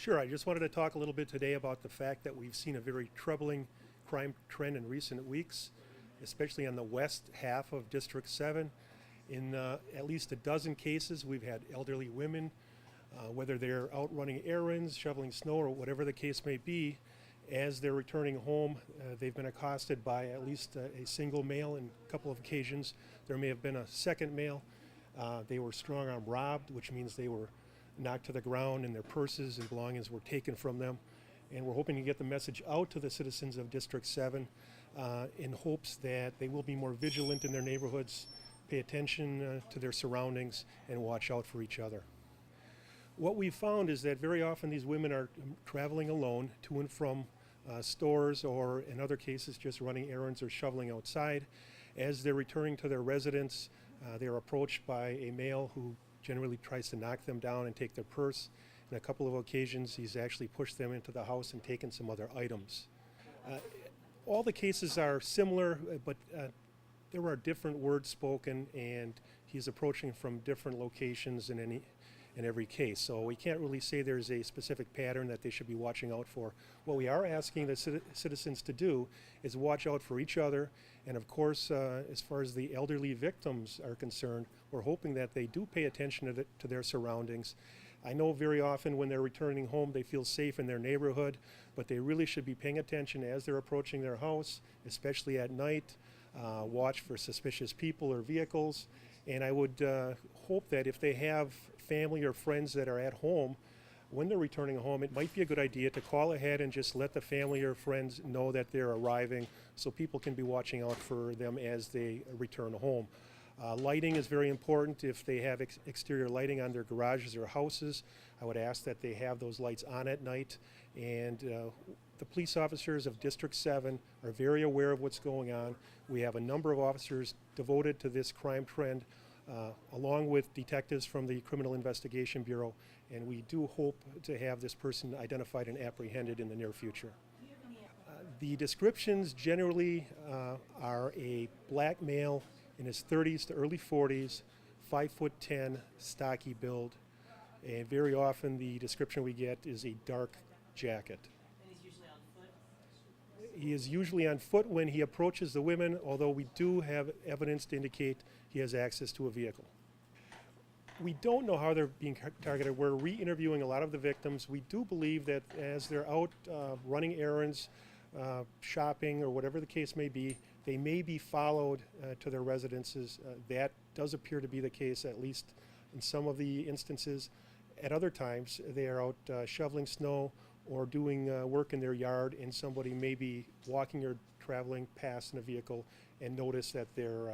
Sure, I just wanted to talk a little bit today about the fact that we've seen a very troubling crime trend in recent weeks, especially on the west half of District 7. In at least a dozen cases, we've had elderly women, whether they're out running errands, shoveling snow, or whatever the case may be, as they're returning home, they've been accosted by at least a single male. In a couple of occasions, there may have been a second male. They were strong-arm robbed, which means they were knocked to the ground and their purses and belongings were taken from them. And we're hoping to get the message out to the citizens of District 7 in hopes that they will be more vigilant in their neighborhoods, pay attention to their surroundings, and watch out for each other. What we've found is that very often these women are traveling alone to and from stores, or in other cases just running errands or shoveling outside. As they're returning to their residence, they're approached by a male who generally tries to knock them down and take their purse. On a couple of occasions, he's actually pushed them into the house and taken some other items. All the cases are similar, but there are different words spoken, and he's approaching from different locations in every case. So we can't really say there's a specific pattern that they should be watching out for. What we are asking the citizens to do is watch out for each other. And of course, as far as the elderly victims are concerned, we're hoping that they do pay attention to their surroundings. I know very often when they're returning home, they feel safe in their neighborhood, but they really should be paying attention as they're approaching their house, especially at night. Watch for suspicious people or vehicles. And I would hope that if they have family or friends that are at home, when they're returning home, it might be a good idea to call ahead and just let the family or friends know that they're arriving, so people can be watching out for them as they return home. Lighting is very important. If they have exterior lighting on their garages or houses, I would ask that they have those lights on at night. And the police officers of District 7 are very aware of what's going on. We have a number of officers devoted to this crime trend, along with detectives from the Criminal Investigation Bureau, and we do hope to have this person identified and apprehended in the near future. The descriptions generally are a black male in his 30s to early 40s, 5'10", stocky build, and very often the description we get is a dark jacket. And he's usually on foot? He is usually on foot when he approaches the women, although we do have evidence to indicate he has access to a vehicle. We don't know how they're being targeted. We're re-interviewing a lot of the victims. We do believe that as they're out running errands, shopping, or whatever the case may be, they may be followed to their residences. That does appear to be the case, at least in some of the instances. At other times, they are out shoveling snow or doing work in their yard, and somebody may be walking or traveling past in a vehicle and notice that they're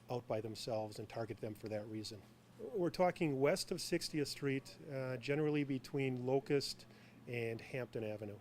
out by themselves and target them for that reason. We're talking west of 60th Street, generally between Locust and Hampton Avenue.